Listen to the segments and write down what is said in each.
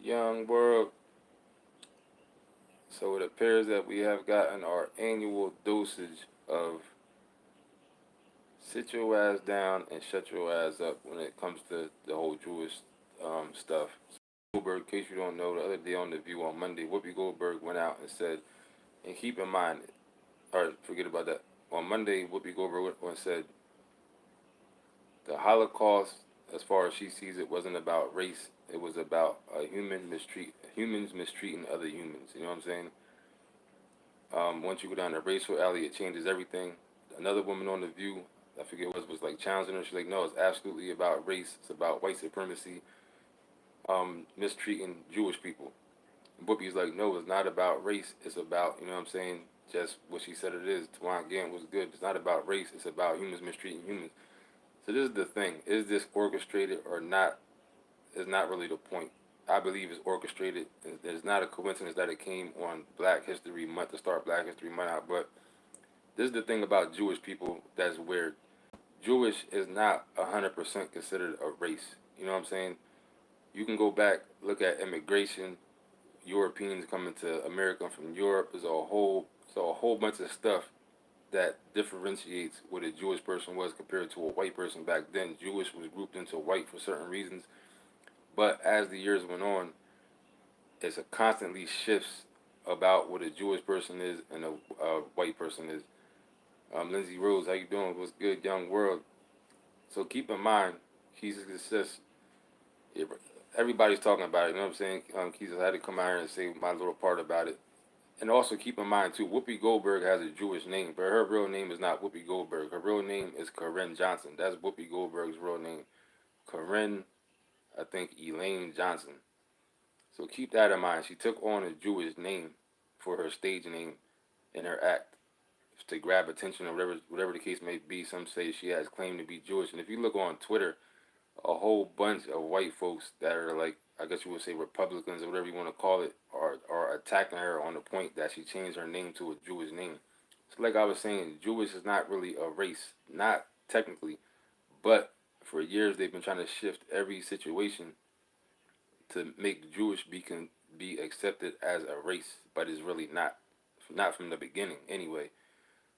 Young world. So it appears that we have gotten our annual dosage of sit your ass down and shut your ass up when it comes to the whole Jewish stuff. Goldberg, in case you don't know, the other day on The View on Monday, Whoopi Goldberg went out and said, and keep in mind, or forget about that. On Monday, Whoopi Goldberg went and said, the Holocaust, as far as she sees it, wasn't about race. It was about humans mistreating other humans. You know what I'm saying? Once you go down the racial alley, it changes everything. Another woman on The View, I forget what was like challenging her. She's like, no, it's absolutely about race. It's about white supremacy, mistreating Jewish people. And Whoopi's like, no, it's not about race. It's about, you know what I'm saying, just what she said it is. Tawan again was good. It's not about race. It's about humans mistreating humans. So this is the thing. Is this orchestrated or not? Is not really the point. I believe it's orchestrated. It's not a coincidence that it came on Black History Month to start Black History Month out. But this is the thing about Jewish people that's weird. Jewish is not 100% considered a race. You know what I'm saying? You can go back, look at immigration, Europeans coming to America from Europe. There's a whole bunch of stuff that differentiates what a Jewish person was compared to a white person back then. Jewish was grouped into white for certain reasons, but as the years went on, it's a constantly shifts about what a Jewish person is and a white person is. Lindsay Rose, how you doing? What's good, young world? So keep in mind, he's just everybody's talking about it. You know what I'm saying? Keith, I had to come out here and say my little part about it. And also keep in mind too, Whoopi Goldberg has a Jewish name, but her real name is not Whoopi Goldberg. Her real name is Caryn Johnson. That's Whoopi Goldberg's real name. Caryn, I think Elaine Johnson. So keep that in mind. She took on a Jewish name for her stage name in her act to grab attention or whatever the case may be. Some say she has claimed to be Jewish. And if you look on Twitter, a whole bunch of white folks that are like, I guess you would say Republicans or whatever you want to call it, are attacking her on the point that she changed her name to a Jewish name. So like I was saying, Jewish is not really a race, not technically, but for years they've been trying to shift every situation to make Jewish be accepted as a race, but it's really not from the beginning anyway.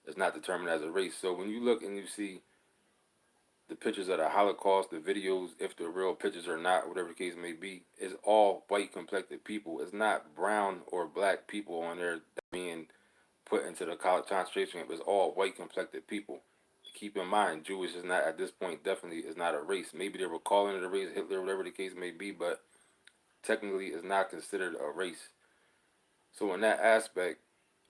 It's not determined as a race. So when you look and you see the pictures of the Holocaust, the videos, if they're real pictures or not, whatever the case may be, is all white complected people. It's not brown or black people on there being put into the concentration camp. It's all white complected people. Keep in mind, Jewish is not at this point definitely is not a race. Maybe they were calling it a race, Hitler, whatever the case may be, but technically it's not considered a race. So in that aspect,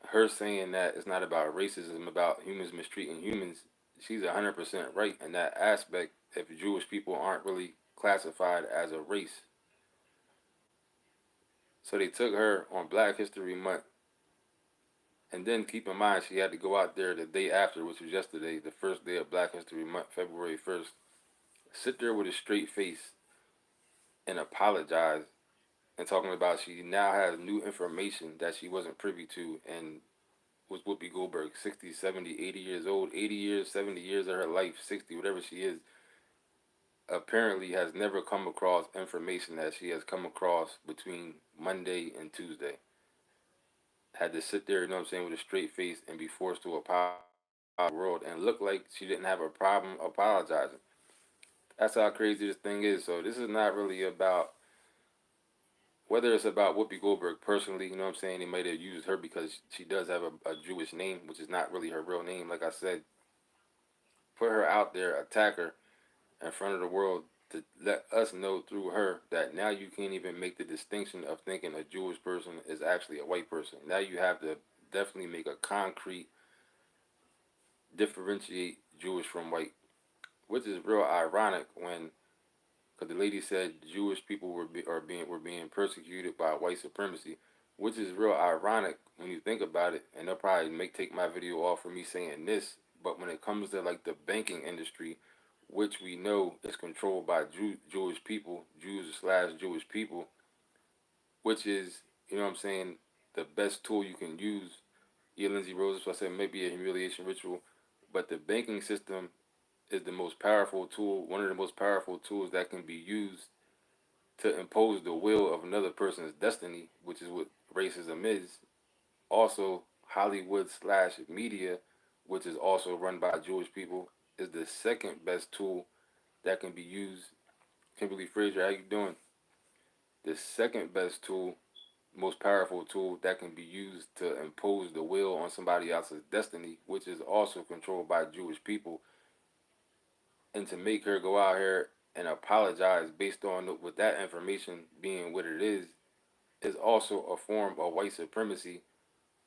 her saying that it's not about racism, about humans mistreating humans, she's 100% right in that aspect. If Jewish people aren't really classified as a race, so they took her on Black History Month, and then keep in mind she had to go out there the day after, which was yesterday, the first day of Black History Month, February 1st, sit there with a straight face and apologize and talking about she now has new information that she wasn't privy to and was Whoopi Goldberg, 60, 70, 80 years old, 80 years, 70 years of her life, 60, whatever she is, apparently has never come across information that she has come across between Monday and Tuesday. Had to sit there, you know what I'm saying, with a straight face and be forced to apologize to the world and look like she didn't have a problem apologizing. That's how crazy this thing is. So this is not really about whether it's about Whoopi Goldberg personally, you know what I'm saying? They might have used her because she does have a Jewish name, which is not really her real name. Like I said, put her out there, attack her in front of the world to let us know through her that now you can't even make the distinction of thinking a Jewish person is actually a white person. Now you have to definitely make a concrete differentiate Jewish from white, which is real ironic when because the lady said Jewish people were being persecuted by white supremacy, which is real ironic when you think about it. And they'll probably take my video off for me saying this, but when it comes to like the banking industry, which we know is controlled by Jewish people, Jews/Jewish people, which is you know what I'm saying the best tool you can use. Yeah, Lindsay Rose, so I said maybe a humiliation ritual, but the banking system is the most powerful tool, one of the most powerful tools that can be used to impose the will of another person's destiny, which is what racism is. Also, Hollywood slash media, which is also run by Jewish people, is the second best tool that can be used. Kimberly Frazier, how you doing? The second best tool, most powerful tool that can be used to impose the will on somebody else's destiny, which is also controlled by Jewish people, and to make her go out here and apologize based on with that information being what it is also a form of white supremacy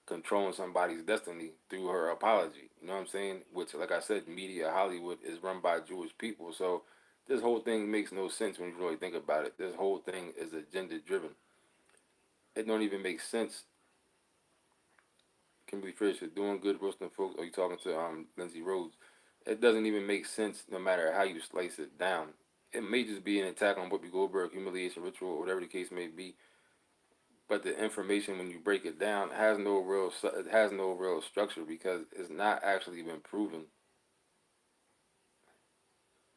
controlling somebody's destiny through her apology. You know what I'm saying? Which, like I said, media Hollywood is run by Jewish people. So this whole thing makes no sense when you really think about it. This whole thing is agenda driven. It don't even make sense. Kimberly Fisher doing good roasting folks. Are you talking to Lindsay Rhodes? It doesn't even make sense no matter how you slice it down. It may just be an attack on Whoopi Goldberg, humiliation ritual, or whatever the case may be. But the information, when you break it down, has no real structure because it's not actually been proven.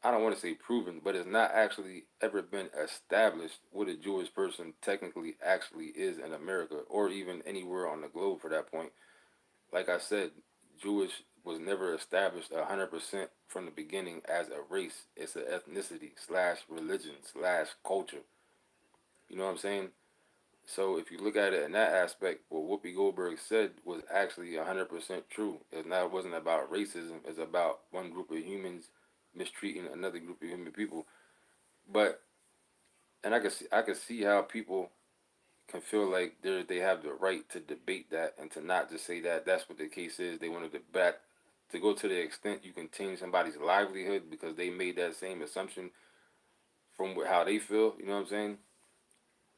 I don't want to say proven, but it's not actually ever been established what a Jewish person technically actually is in America or even anywhere on the globe for that point. Like I said, Jewish was never established 100% from the beginning as a race. It's an ethnicity slash religion slash culture. You know what I'm saying? So if you look at it in that aspect, what Whoopi Goldberg said was actually 100% true. It wasn't about racism. It's about one group of humans mistreating another group of human people. But and I can see how people can feel like they have the right to debate that and to not just say that that's what the case is. They want to debate to go to the extent you can change somebody's livelihood because they made that same assumption from how they feel. You know what I'm saying?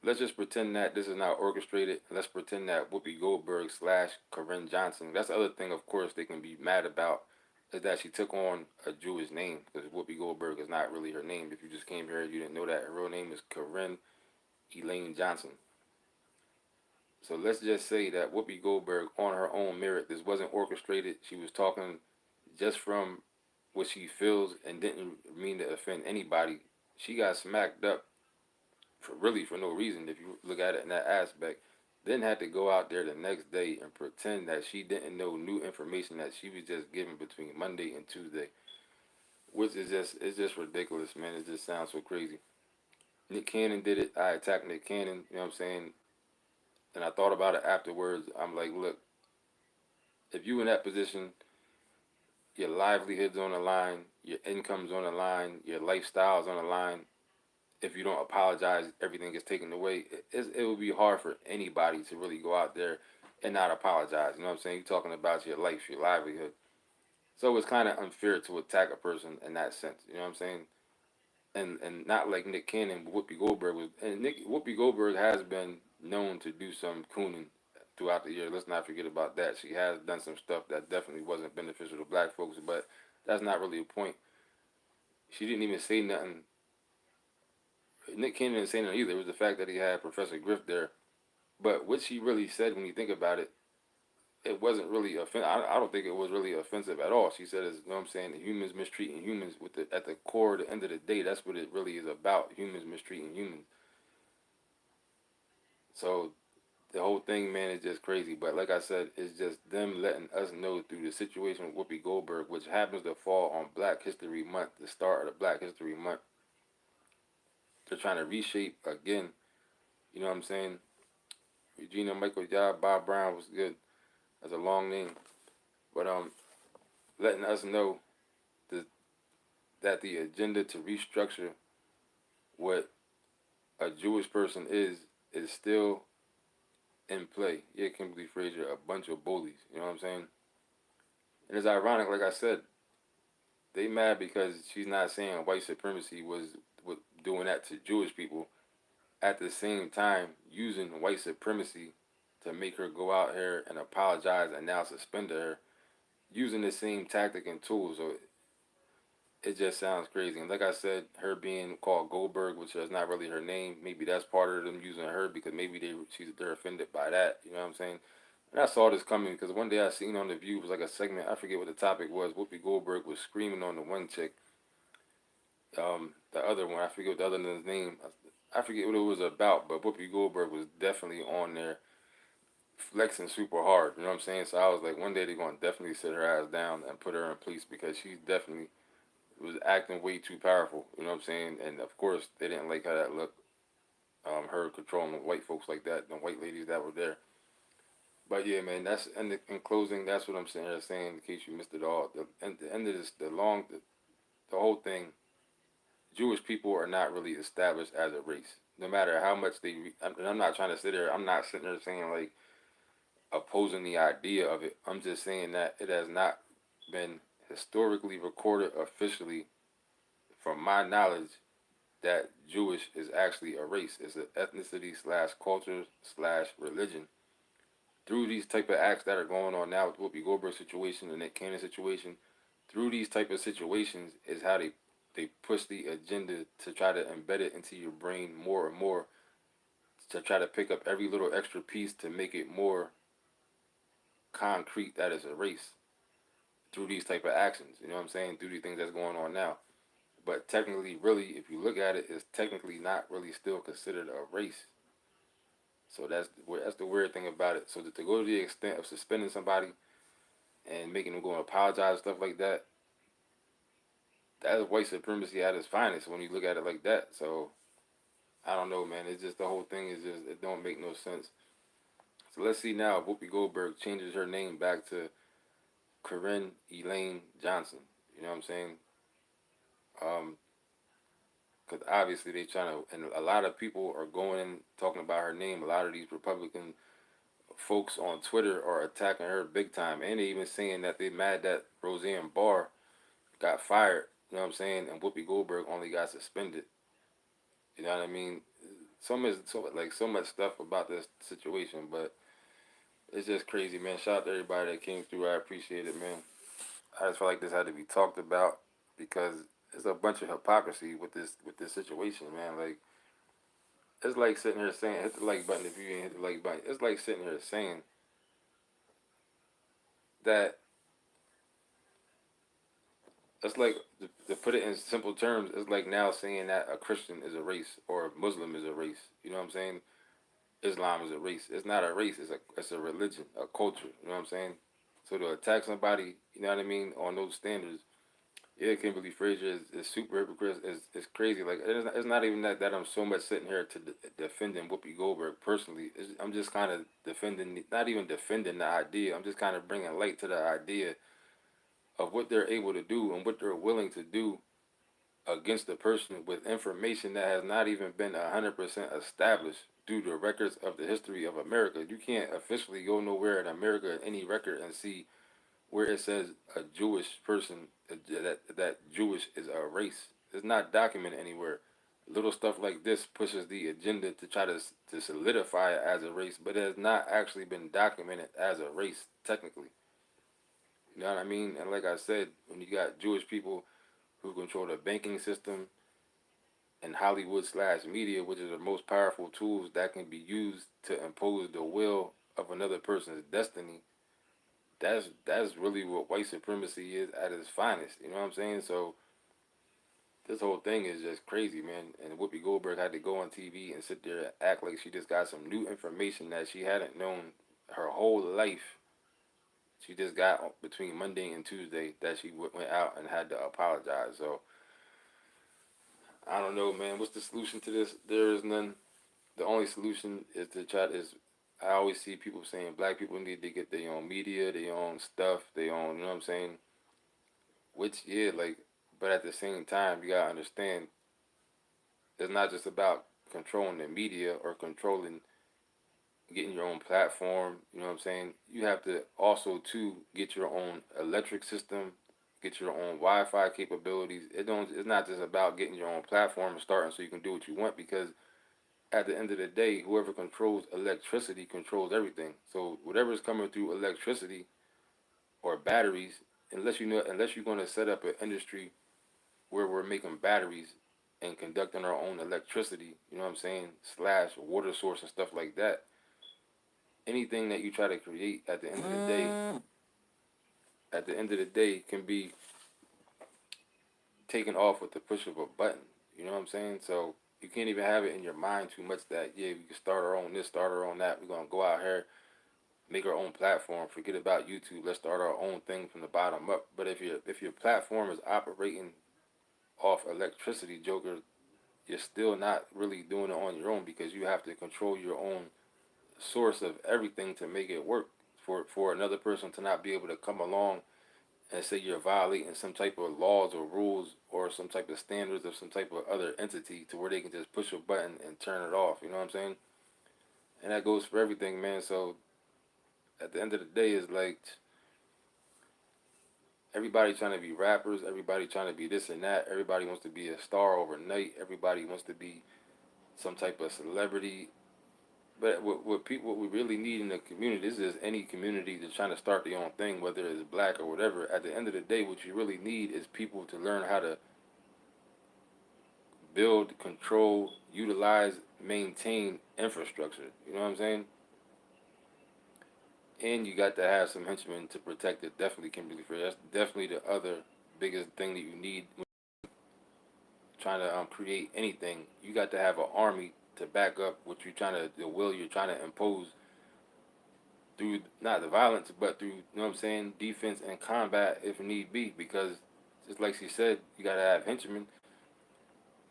Let's just pretend that this is not orchestrated. Let's pretend that Whoopi Goldberg slash Caryn Johnson. That's the other thing, of course, they can be mad about is that she took on a Jewish name because Whoopi Goldberg is not really her name. If you just came here, you didn't know that her real name is Caryn Elaine Johnson. So let's just say that Whoopi Goldberg, on her own merit, this wasn't orchestrated. She was talking just from what she feels and didn't mean to offend anybody. She got smacked up for no reason if you look at it in that aspect. Then had to go out there the next day and pretend that she didn't know new information that she was just given between Monday and Tuesday, which is just it's just ridiculous, man. It just sounds so crazy. Nick Cannon did it. I attacked Nick Cannon. You know what I'm saying? And I thought about it afterwards. I'm like, look, if you in that position, your livelihood's on the line, your income's on the line, your lifestyle's on the line. If you don't apologize, everything gets taken away. It would be hard for anybody to really go out there and not apologize. You know what I'm saying? You're talking about your life, your livelihood. So it's kind of unfair to attack a person in that sense. You know what I'm saying? And not like Nick Cannon, but Whoopi Goldberg was. And Whoopi Goldberg has been known to do some cooning throughout the year. Let's not forget about that. She has done some stuff that definitely wasn't beneficial to black folks, but that's not really a point. She didn't even say nothing. Nick Cannon didn't say nothing either. It was the fact that he had Professor Griff there. But what she really said, when you think about it, it wasn't really offensive. I don't think it was really offensive at all. She said, you know what I'm saying, humans mistreating humans. At the core, at the end of the day, that's what it really is about. Humans mistreating humans. So the whole thing, man, is just crazy. But like I said, it's just them letting us know through the situation with Whoopi Goldberg, which happens to fall on Black History Month, the start of the Black History Month. They're trying to reshape again. You know what I'm saying? Regina Michael Yah, Bob Brown was good. That's a long name. But letting us know the, that the agenda to restructure what a Jewish person is still in play. Yeah, Kimberly Frazier, a bunch of bullies. You know what I'm saying? And it's ironic, like I said, they mad because she's not saying white supremacy was doing that to Jewish people. At the same time, using white supremacy to make her go out here and apologize and now suspend her, using the same tactic and tools. So it just sounds crazy. And like I said, her being called Goldberg, which is not really her name, maybe that's part of them using her because maybe they're offended by that. You know what I'm saying? And I saw this coming because one day I seen on the View, it was like a segment. I forget what the topic was. Whoopi Goldberg was screaming on the one chick, the other one. I forget what the other one's name. I forget what it was about, but Whoopi Goldberg was definitely on there flexing super hard. You know what I'm saying? So I was like, one day they're gonna definitely sit her ass down and put her in place because she definitely was acting way too powerful. You know what I'm saying? And of course they didn't like how that looked. Her controlling the white folks like that, the white ladies that were there. But yeah, man, that's in closing. That's what I'm saying. Here, saying in case you missed it all. At the end of this, the whole thing. Jewish people are not really established as a race. No matter how much I'm not trying to sit there. I'm not sitting there saying like opposing the idea of it. I'm just saying that it has not been historically recorded officially, from my knowledge, that Jewish is actually a race. It's an ethnicity slash culture slash religion. Through these type of acts that are going on now with Whoopi Goldberg situation and Nick Cannon situation, through these type of situations is how they push the agenda to try to embed it into your brain more and more, to try to pick up every little extra piece to make it more concrete that is a race through these type of actions. You know what I'm saying? Through the things that's going on now. But technically, really, if you look at it, it's technically not really still considered a race. So that's the weird thing about it. So to go to the extent of suspending somebody and making them go and apologize and stuff like that, that's white supremacy at its finest when you look at it like that. So I don't know, man. It's just the whole thing is just it don't make no sense. So let's see now if Whoopi Goldberg changes her name back to Caryn Elaine Johnson. You know what I'm saying? Um, because obviously they trying to, and a lot of people are going and talking about her name. A lot of these Republican folks on Twitter are attacking her big time, and they even saying that they mad that Roseanne Barr got fired. You know what I'm saying? And Whoopi Goldberg only got suspended. You know what I mean? So much stuff about this situation, but it's just crazy, man. Shout out to everybody that came through. I appreciate it, man. I just felt like this had to be talked about because it's a bunch of hypocrisy with this situation, man. Like it's like sitting here saying hit the like button if you ain't hit the like button. It's like sitting here saying that it's like to put it in simple terms, it's like now saying that a Christian is a race or a Muslim is a race. You know what I'm saying? Islam is a race. It's not a race. It's a religion, a culture. You know what I'm saying? So to attack somebody, you know what I mean, on those standards, yeah, Kimberly Frazier is super hypocrite. Is crazy. Like it's not even that I'm so much sitting here to defending Whoopi Goldberg personally. I'm just kind of defending, not even defending the idea. I'm just kind of bringing light to the idea of what they're able to do and what they're willing to do against a person with information that has not even been 100% established due to records of the history of America. You can't officially go nowhere in America in any record and see where it says a Jewish person that Jewish is a race. It's not documented anywhere. Little stuff like this pushes the agenda to try to solidify it as a race, but it has not actually been documented as a race technically. You know what I mean? And like I said, when you got Jewish people who control the banking system and Hollywood slash media, which are the most powerful tools that can be used to impose the will of another person's destiny, that's really what white supremacy is at its finest. You know what I'm saying? So this whole thing is just crazy, man. And Whoopi Goldberg had to go on TV and sit there and act like she just got some new information that she hadn't known her whole life. She just got between Monday and Tuesday that she went out and had to apologize. So I don't know, man. What's the solution to this? There is none. The only solution is to try to, is I always see people saying black people need to get their own media, their own stuff, their own, you know what I'm saying? Which, yeah, like, but at the same time, you gotta understand, it's not just about controlling the media or controlling getting your own platform, you know what I'm saying? You have to also, too, get your own electric system, get your own Wi-Fi capabilities. It's not just about getting your own platform and starting so you can do what you want, because at the end of the day, whoever controls electricity controls everything. So whatever is coming through electricity or batteries, unless you're going to set up an industry where we're making batteries and conducting our own electricity, you know what I'm saying, slash water source and stuff like that. Anything that you try to create at the end of the day, can be taken off with the push of a button. You know what I'm saying? So You can't even have it in your mind too much that yeah, we can start our own this, start our own that. We're gonna go out here, make our own platform. Forget about YouTube. Let's start our own thing from the bottom up. But if your platform is operating off electricity, Joker, you're still not really doing it on your own because you have to control your own source of everything to make it work. For another person to not be able to come along and say you're violating some type of laws or rules or some type of standards of some type of other entity to where they can just push a button and turn it off. You know what I'm saying? And that goes for everything, man. So at the end of the day, it's like everybody trying to be rappers, everybody trying to be this and that, everybody wants to be a star overnight, everybody wants to be some type of celebrity. But what we really need in the community, this is any community that's trying to start their own thing, whether it's black or whatever. At the end of the day, what you really need is people to learn how to build, control, utilize, maintain infrastructure. You know what I'm saying? And you got to have some henchmen to protect it. Definitely Kimberly Fair. That's definitely the other biggest thing that you need when trying to create anything. You got to have an army to back up what you're trying to, the will you're trying to impose through not the violence, but through, you know what I'm saying, defense and combat if need be. Because just like she said, you got to have henchmen.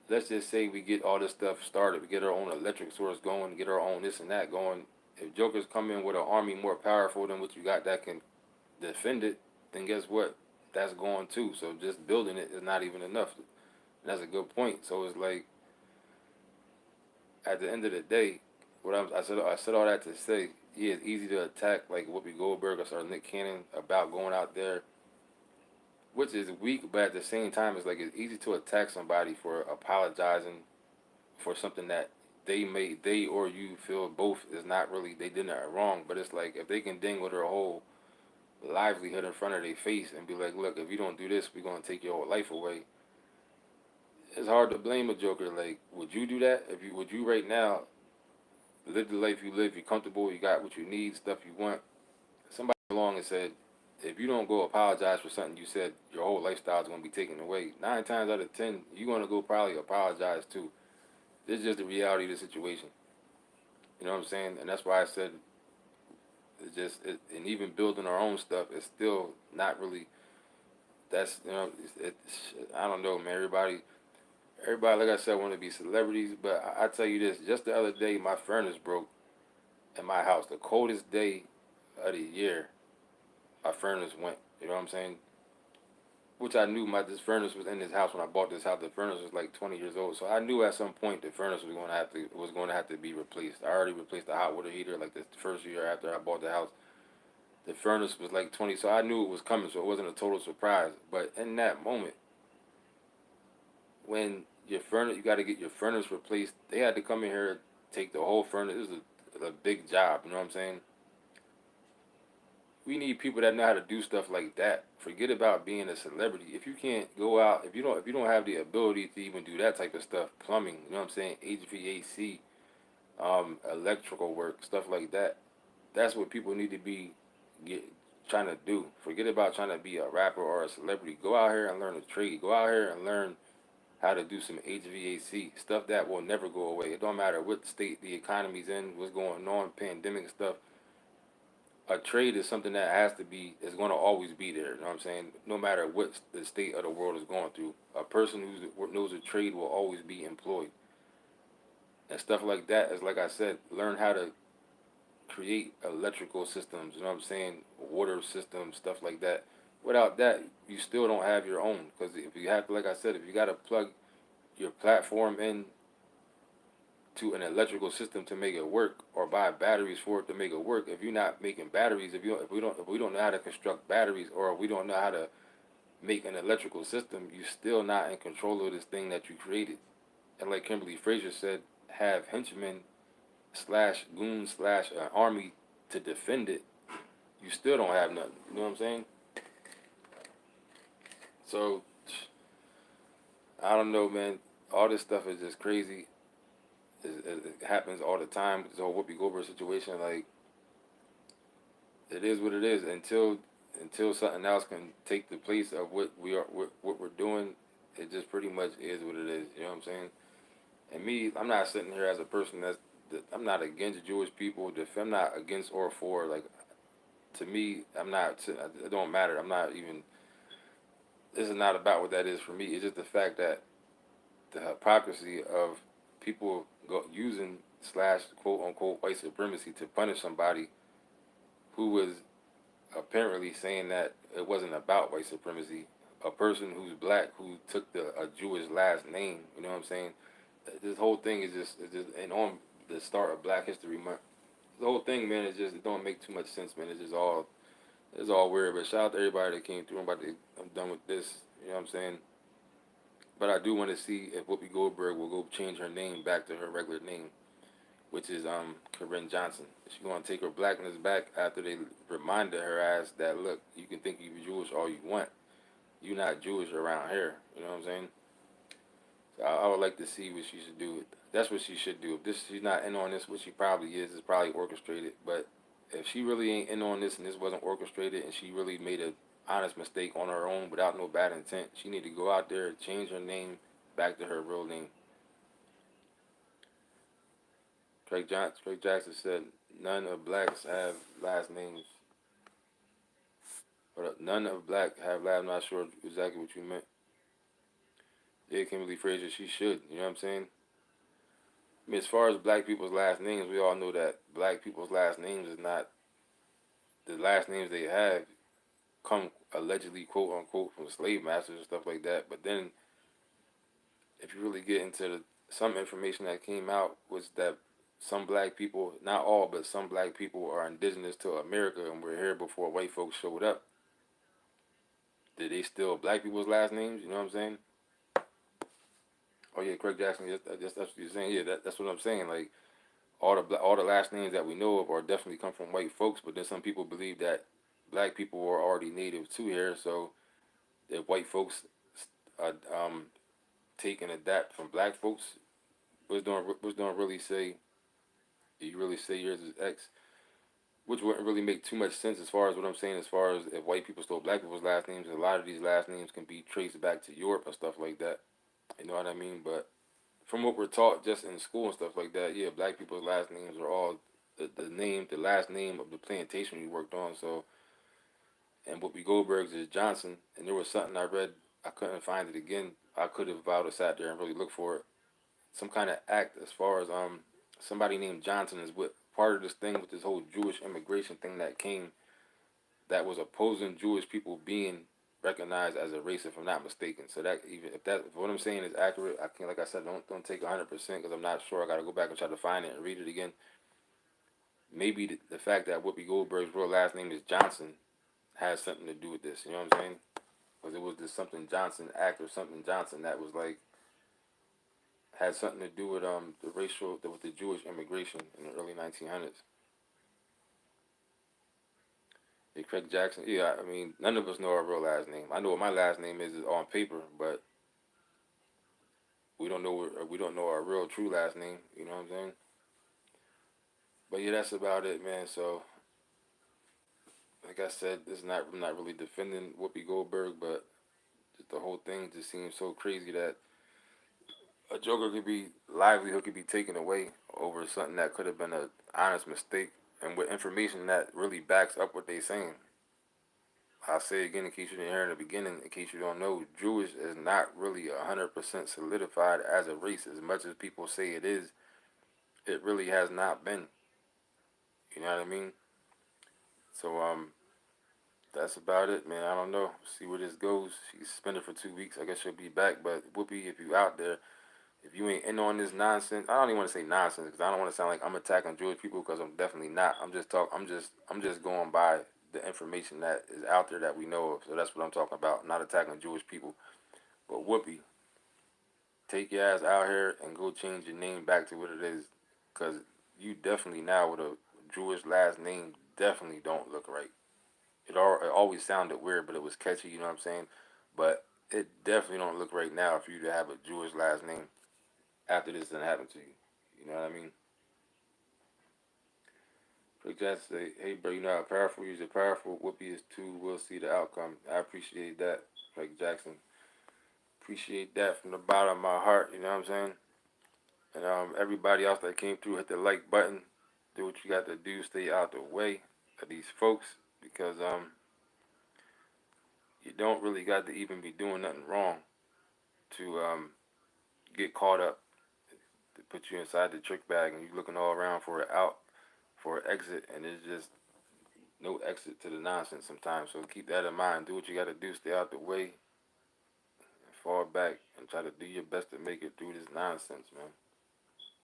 Let's just say we get all this stuff started, we get our own electric source going, get our own this and that going. If jokers come in with an army more powerful than what you got that can defend it, then guess what? That's going too. So just building it is not even enough. And that's a good point. So it's like at the end of the day, I said all that to say, yeah, it's easy to attack like Whoopi Goldberg or Nick Cannon about going out there, which is weak, but at the same time, it's like it's easy to attack somebody for apologizing for something that they or you feel both is not really they did it wrong. But it's like if they can ding with their whole livelihood in front of their face and be like, look, if you don't do this, we're gonna take your whole life away. It's hard to blame a joker. Like, would you do that? If you would you right now live the life you live, you're comfortable, you got what you need, stuff you want. Somebody along and said, if you don't go apologize for something you said, your whole lifestyle is gonna be taken away. 9 times out of 10, you're gonna go probably apologize too. This is just the reality of the situation. You know what I'm saying? And that's why I said and even building our own stuff is still not really. That's I don't know, man. Everybody, like I said, want to be celebrities, but I tell you this: just the other day, my furnace broke in my house. The coldest day of the year, my furnace went. You know what I'm saying? Which I knew this furnace was in this house when I bought this house. The furnace was like 20 years old, so I knew at some point the furnace was going to have to be replaced. I already replaced the hot water heater like the first year after I bought the house. The furnace was like 20, so I knew it was coming, so it wasn't a total surprise. But in that moment, when you got to get your furnace replaced, they had to come in here, take the whole furnace. This is a big job, you know what I'm saying? We need people that know how to do stuff like that. Forget about being a celebrity. If you can't go out, if you don't have the ability to even do that type of stuff, plumbing, you know what I'm saying, HVAC, electrical work, stuff like that. That's what people need to be get trying to do. Forget about trying to be a rapper or a celebrity. Go out here and learn a trade. Go out here and learn how to do some HVAC stuff that will never go away. It don't matter what state the economy's in, what's going on, pandemic stuff. A trade is something that is going to always be there. You know what I'm saying? No matter what the state of the world is going through, a person who knows a trade will always be employed. And stuff like that is like I said, learn how to create electrical systems, you know what I'm saying, water systems, stuff like that. Without that, you still don't have your own. Because if you have, like I said, if you got to plug your platform in to an electrical system to make it work, or buy batteries for it to make it work, if you're not making batteries, if we don't know how to construct batteries, or we don't know how to make an electrical system, you're still not in control of this thing that you created. And like Kimberly Frazier said, have henchmen slash goons slash an army to defend it, you still don't have nothing. You know what I'm saying? So I don't know, man. All this stuff is just crazy. It happens all the time. This whole Whoopi Goldberg situation, like it is what it is. Until something else can take the place of what we're doing, it just pretty much is what it is. You know what I'm saying? And me, I'm not sitting here as a person that I'm not against Jewish people. I'm not against or for. Like, to me, I'm not. It don't matter. I'm not even. This is not about what that is for me. It's just the fact that the hypocrisy of people using slash quote unquote white supremacy to punish somebody who was apparently saying that it wasn't about white supremacy. A person who's black who took a Jewish last name. You know what I'm saying? This whole thing is just and on the start of Black History Month. The whole thing, man, is just it don't make too much sense, man. It's all weird. But shout out to everybody that came through. I'm done with this. You know what I'm saying? But I do want to see if Whoopi Goldberg will go change her name back to her regular name, which is Caryn Johnson. She's gonna take her blackness back after they reminded her ass that look, you can think you're Jewish all you want. You're not Jewish around here. You know what I'm saying? So I would like to see what she should do. That's what she should do. If this she's not in on this, what she probably is, it's probably orchestrated. But if she really ain't in on this and this wasn't orchestrated and she really made a honest mistake on her own without no bad intent, she need to go out there and change her name back to her real name. Craig Jackson said none of blacks have last names. But none of black have last. I'm not sure exactly what you meant. Yeah, Kimberly Frazier, she should. You know what I'm saying? I mean, as far as black people's last names, we all know that black people's last names is not the last names they have come allegedly quote unquote from slave masters and stuff like that. But then if you really get into some information that came out was that some black people, not all, but some black people are indigenous to America and were here before white folks showed up. Did they steal black people's last names? You know what I'm saying? Oh yeah, Craig Jackson. That's what you're saying. Yeah, that's what I'm saying. Like all the last names that we know of are definitely come from white folks. But then some people believe that black people were already native to here, so if white folks uh, um, take and adapt from black folks, was don't really say you really say yours is X, which wouldn't really make too much sense as far as what I'm saying. As far as if white people stole black people's last names, a lot of these last names can be traced back to Europe and stuff like that. You know what I mean? But from what we're taught just in school and stuff like that, yeah, black people's last names are all the last name of the plantation we worked on. So, and Whoopi Goldberg's is Johnson. And there was something I read, I couldn't find it again. I could have vowed to sat there and really looked for it. Some kind of act as far as somebody named Johnson is what part of this thing with this whole Jewish immigration thing that came that was opposing Jewish people being recognized as a race, if I'm not mistaken. So that even if what I'm saying is accurate, I can't, like I said, don't take 100% because I'm not sure. I got to go back and try to find it and read it again. Maybe the fact that Whoopi Goldberg's real last name is Johnson has something to do with this. You know what I'm saying? Because it was this something Johnson act or something Johnson that was like had something to do with with the Jewish immigration in the early 1900s. Yeah, Craig Jackson. Yeah, I mean, none of us know our real last name. I know what my last name is on paper, but we don't know our real true last name. You know what I'm saying? But yeah, that's about it, man. So, like I said, I'm not really defending Whoopi Goldberg, but just the whole thing just seems so crazy that a joker could be livelihood could be taken away over something that could have been an honest mistake and with information that really backs up what they're saying. I'll say again in case you didn't hear in the beginning, in case you don't know, Jewish is not really 100% solidified as a race as much as people say it is. It really has not been. You know what I mean? So that's about it, man. I don't know. See where this goes. She's suspended for 2 weeks. I guess she'll be back. But Whoopi, if you out there, if you ain't in on this nonsense, I don't even want to say nonsense because I don't want to sound like I'm attacking Jewish people because I'm definitely not. I'm just going by the information that is out there that we know of. So that's what I'm talking about. I'm not attacking Jewish people. But Whoopi, take your ass out here and go change your name back to what it is, cause you definitely now with a Jewish last name definitely don't look right. It always sounded weird, but it was catchy. You know what I'm saying? But it definitely don't look right now for you to have a Jewish last name after this didn't happen to you. You know what I mean? Rick Jackson say, "Hey, bro, you know how powerful you is powerful. Whoopi is too. We'll see the outcome. I appreciate that, Rick Jackson. Appreciate that from the bottom of my heart. You know what I'm saying? And everybody else that came through, hit the like button. Do what you got to do. Stay out the way of these folks because you don't really got to even be doing nothing wrong to get caught up, to put you inside the trick bag, and you looking all around for an out, for an exit, and there's just no exit to the nonsense sometimes. So keep that in mind. Do what you got to do. Stay out the way and fall back and try to do your best to make it through this nonsense, man.